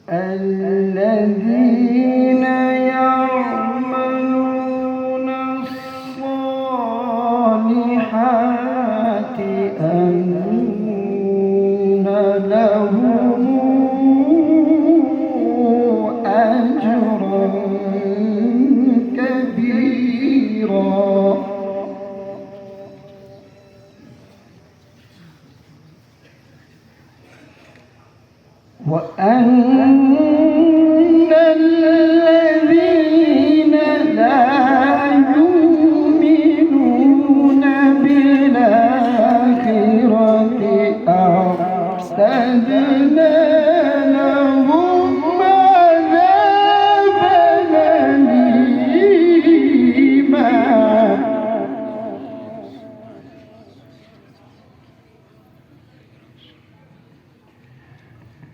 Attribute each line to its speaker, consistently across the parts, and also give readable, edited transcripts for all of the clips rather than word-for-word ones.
Speaker 1: الذين يعملون الصالحات أن لهم أجرا كبيرا وأن الذين لا يؤمنون بالآخرة أعتدنا لهم عذابا أليما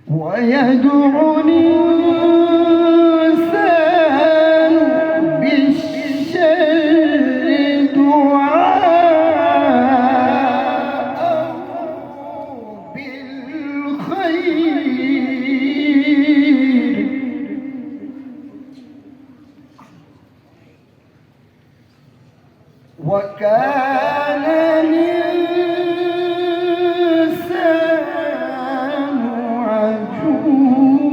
Speaker 1: ويدعو الإنسان بالشر دعاءه بالخير وكان الإنسان عجولا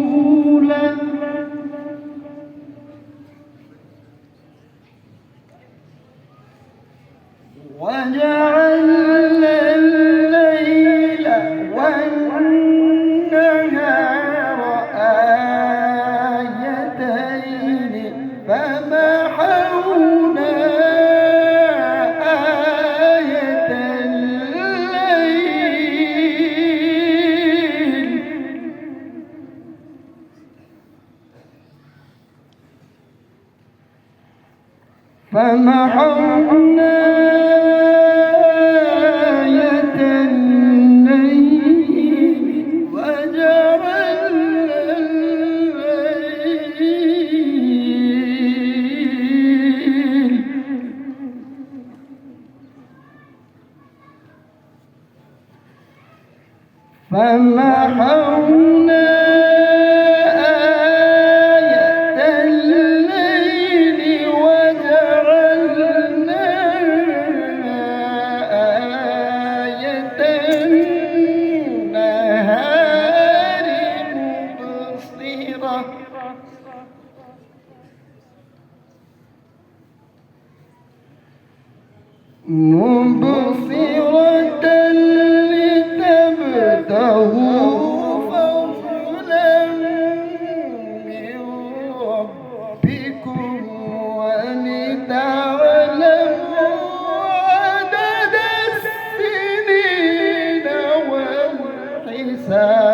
Speaker 1: وجعلنا الليل والنهار آيتين فمحونا آية الليل فمحونا آية الليل وجعلنا الليل فمحونا آية الليل وجعلنا آية النهار مبصرة لتبتغوا فضلا من ربكم ولتعلموا عدد السنين والحساب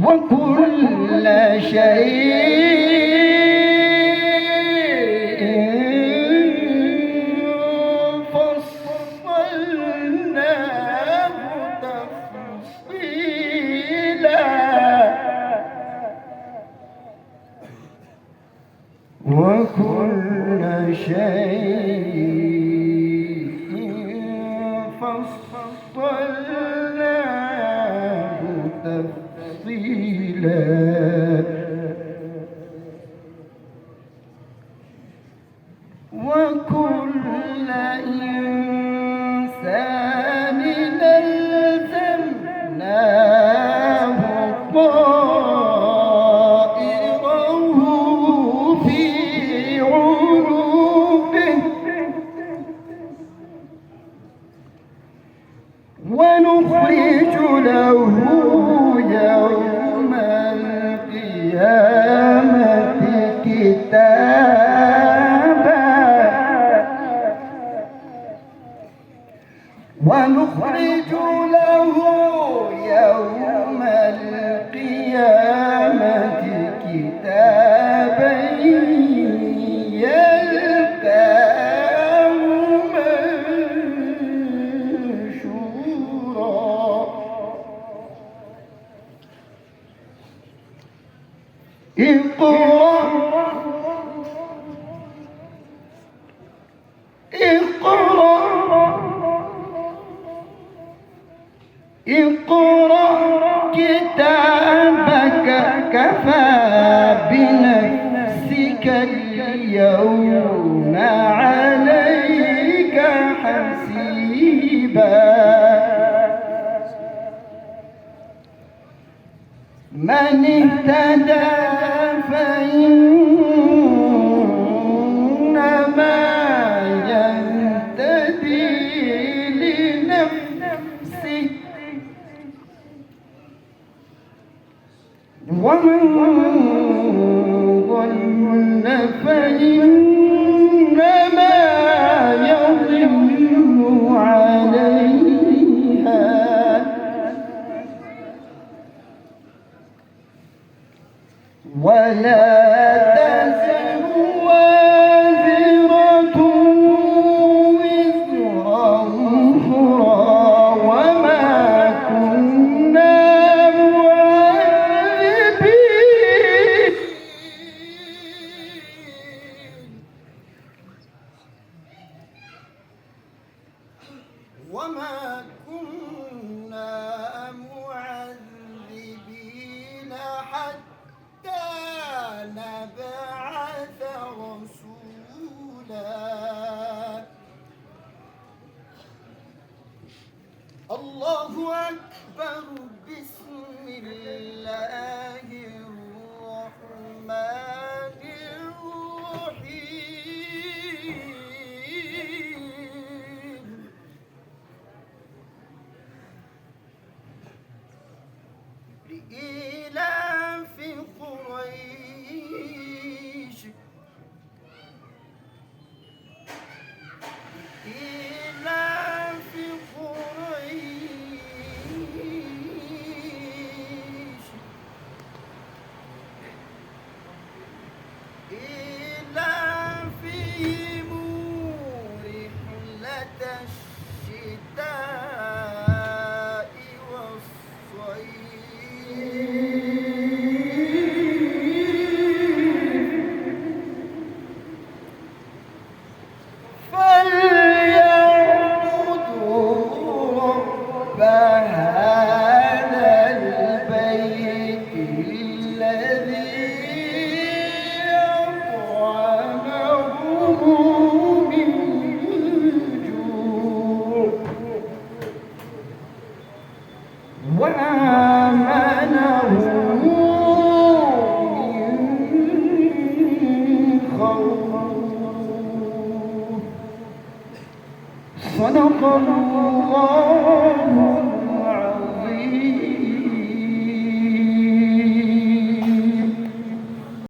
Speaker 1: وكل شيء فصلناه تفصيلا وكل شيء فصلناه تفصيلا وكل إنسان ألزمناه طائره في عنقه ونخرج له يوم القيامة كتابا ونخرج له يوم القيامة كتابا يلقاه منشورا اقرأ اقرأ كتابك كفى بنفسك اليوم عليك حسيبا من اهتدى فإنما يهتدي لنفسه ومن ضل فإنما يضل عليها ولا تزر وازرة وزر أخرى وما كنا معذبين وما كنا معذبين حتى نبعث رسولا الله أكبر بسم الله الرحمن الرحيم لإيلاف قريش لإيلاف قريش إيلافهم رحلة الشتاء والصيف فليعبدوا رب هذا البيت الذي أطعمهم من جوع وآمنهم